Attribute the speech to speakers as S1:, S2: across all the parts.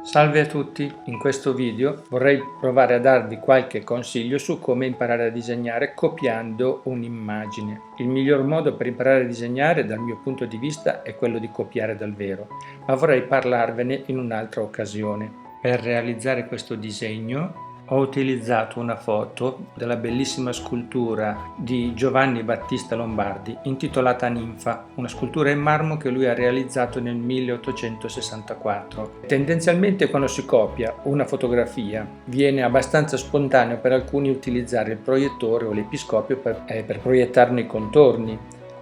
S1: Salve a tutti, in questo video vorrei provare a darvi qualche consiglio su come imparare a disegnare copiando un'immagine. Il miglior modo per imparare a disegnare dal mio punto di vista è quello di copiare dal vero, ma vorrei parlarvene in un'altra occasione. Per realizzare questo disegno ho utilizzato una foto della bellissima scultura di Giovanni Battista Lombardi intitolata Ninfa, una scultura in marmo che lui ha realizzato nel 1864. Tendenzialmente quando si copia una fotografia viene abbastanza spontaneo per alcuni utilizzare il proiettore o l'episcopio per proiettarne i contorni.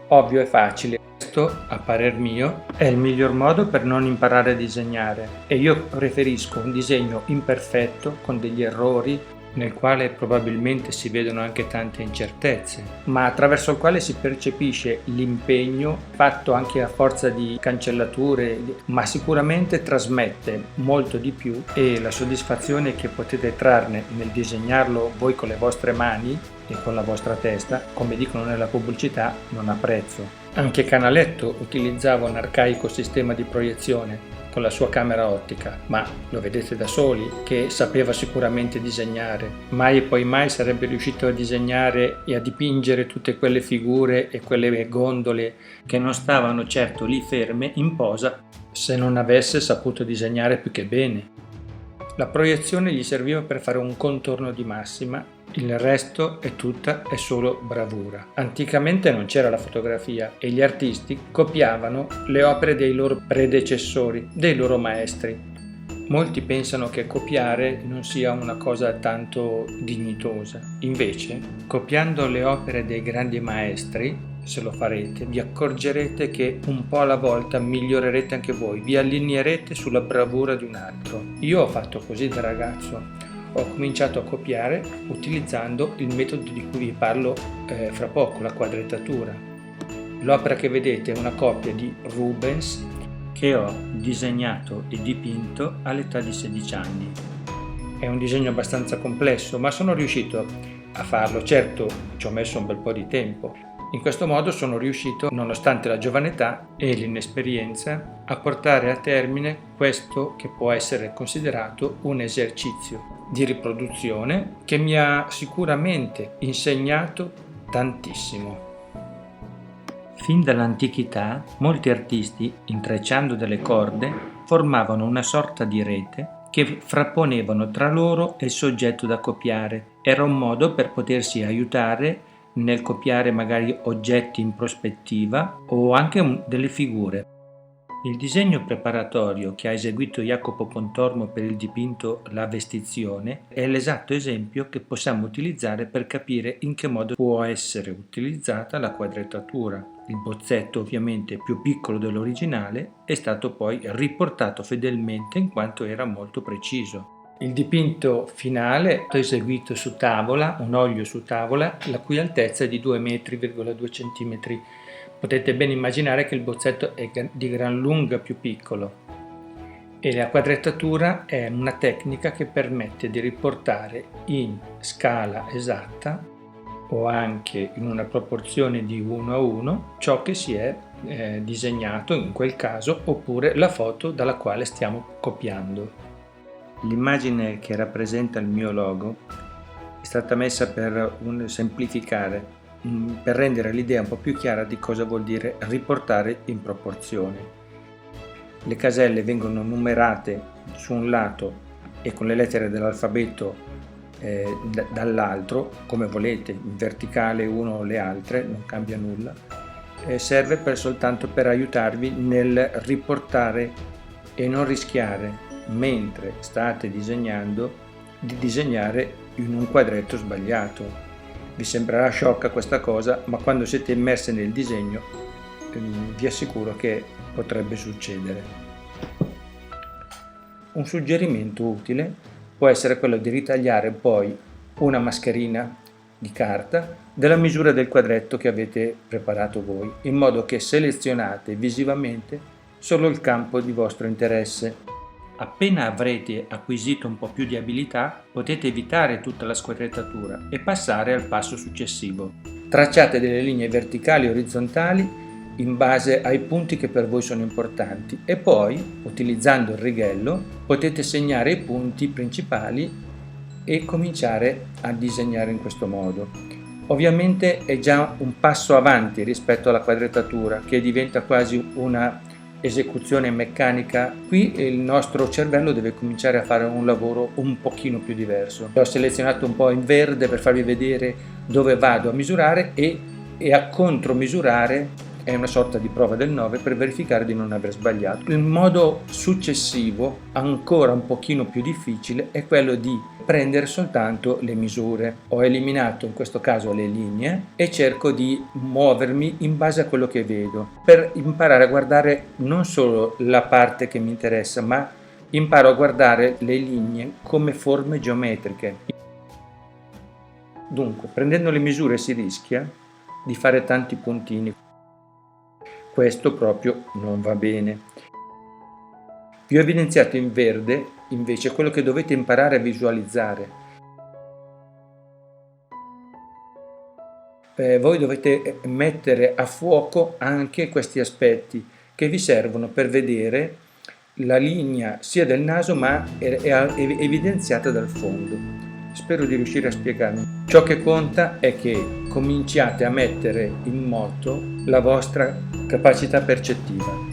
S1: Ovvio e facile. Questo, a parer mio, è il miglior modo per non imparare a disegnare e io preferisco un disegno imperfetto con degli errori nel quale probabilmente si vedono anche tante incertezze, ma attraverso il quale si percepisce l'impegno fatto anche a forza di cancellature, ma sicuramente trasmette molto di più e la soddisfazione che potete trarne nel disegnarlo voi con le vostre mani e con la vostra testa, come dicono nella pubblicità, non ha prezzo. Anche Canaletto utilizzava un arcaico sistema di proiezione con la sua camera ottica, ma lo vedete da soli che sapeva sicuramente disegnare. Mai e poi mai sarebbe riuscito a disegnare e a dipingere tutte quelle figure e quelle gondole che non stavano certo lì ferme in posa se non avesse saputo disegnare più che bene. La proiezione gli serviva per fare un contorno di massima, il resto è solo bravura. Anticamente non c'era la fotografia e gli artisti copiavano le opere dei loro predecessori, dei loro maestri. Molti pensano che copiare non sia una cosa tanto dignitosa. Invece, copiando le opere dei grandi maestri, se lo farete, vi accorgerete che un po' alla volta migliorerete anche voi, vi allineerete sulla bravura di un altro. Io ho fatto così da ragazzo. Ho cominciato a copiare utilizzando il metodo di cui vi parlo fra poco, la quadrettatura. L'opera che vedete è una copia di Rubens che ho disegnato e dipinto all'età di 16 anni. È un disegno abbastanza complesso, ma sono riuscito a farlo. Certo, ci ho messo un bel po' di tempo. In questo modo sono riuscito, nonostante la giovane età e l'inesperienza, a portare a termine questo che può essere considerato un esercizio di riproduzione che mi ha sicuramente insegnato tantissimo. Fin dall'antichità, molti artisti, intrecciando delle corde, formavano una sorta di rete che frapponevano tra loro e il soggetto da copiare. Era un modo per potersi aiutare nel copiare magari oggetti in prospettiva o anche delle figure. Il disegno preparatorio che ha eseguito Jacopo Pontormo per il dipinto La Vestizione è l'esatto esempio che possiamo utilizzare per capire in che modo può essere utilizzata la quadrettatura. Il bozzetto, ovviamente più piccolo dell'originale, è stato poi riportato fedelmente in quanto era molto preciso. Il dipinto finale è eseguito su tavola, un olio su tavola, la cui altezza è di 2,2 cm. Potete ben immaginare che il bozzetto è di gran lunga più piccolo. E la quadrettatura è una tecnica che permette di riportare in scala esatta o anche in una proporzione di 1 a 1 ciò che si è disegnato in quel caso, oppure la foto dalla quale stiamo copiando. L'immagine che rappresenta il mio logo è stata messa per semplificare, per rendere l'idea un po' più chiara di cosa vuol dire riportare in proporzione. Le caselle vengono numerate su un lato e con le lettere dell'alfabeto dall'altro, come volete, in verticale uno o le altre, non cambia nulla. Serve soltanto per aiutarvi nel riportare e non rischiare mentre state disegnando di disegnare in un quadretto sbagliato. Vi sembrerà sciocca questa cosa, ma quando siete immersi nel disegno vi assicuro che potrebbe succedere. Un suggerimento utile può essere quello di ritagliare poi una mascherina di carta della misura del quadretto che avete preparato voi, in modo che selezionate visivamente solo il campo di vostro interesse. Appena avrete acquisito un po' più di abilità, potete evitare tutta la squadrettatura e passare al passo successivo. Tracciate delle linee verticali e orizzontali in base ai punti che per voi sono importanti e poi, utilizzando il righello, potete segnare i punti principali e cominciare a disegnare in questo modo. Ovviamente è già un passo avanti rispetto alla quadrettatura, che diventa quasi una esecuzione meccanica. Qui il nostro cervello deve cominciare a fare un lavoro un pochino più diverso. Ho selezionato un po' in verde per farvi vedere dove vado a misurare e a contromisurare. È una sorta di prova del 9 per verificare di non aver sbagliato. Il modo successivo, ancora un pochino più difficile, è quello di prendere soltanto le misure. Ho eliminato in questo caso le linee e cerco di muovermi in base a quello che vedo per imparare a guardare non solo la parte che mi interessa, ma imparo a guardare le linee come forme geometriche. Dunque, prendendo le misure si rischia di fare tanti puntini. Questo proprio non va bene. Vi ho evidenziato in verde invece quello che dovete imparare a visualizzare. Voi dovete mettere a fuoco anche questi aspetti che vi servono per vedere la linea sia del naso ma è evidenziata dal fondo. Spero di riuscire a spiegarmi. Ciò che conta è che cominciate a mettere in moto la vostra capacità percettiva.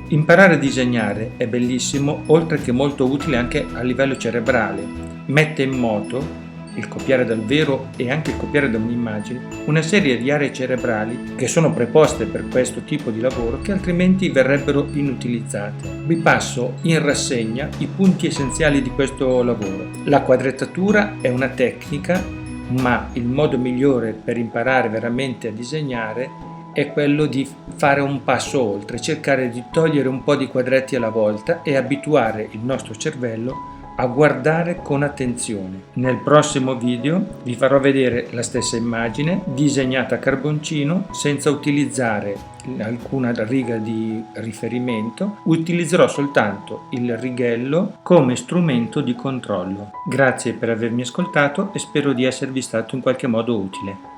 S1: Imparare a disegnare è bellissimo, oltre che molto utile anche a livello cerebrale. Mette in moto il copiare dal vero e anche il copiare da un'immagine una serie di aree cerebrali che sono preposte per questo tipo di lavoro che altrimenti verrebbero inutilizzate. Vi passo in rassegna i punti essenziali di questo lavoro. La quadrettatura è una tecnica, ma il modo migliore per imparare veramente a disegnare è quello di fare un passo oltre, cercare di togliere un po' di quadretti alla volta e abituare il nostro cervello a guardare con attenzione. Nel prossimo video vi farò vedere la stessa immagine disegnata a carboncino senza utilizzare alcuna riga di riferimento. Utilizzerò soltanto il righello come strumento di controllo. Grazie per avermi ascoltato e spero di esservi stato in qualche modo utile.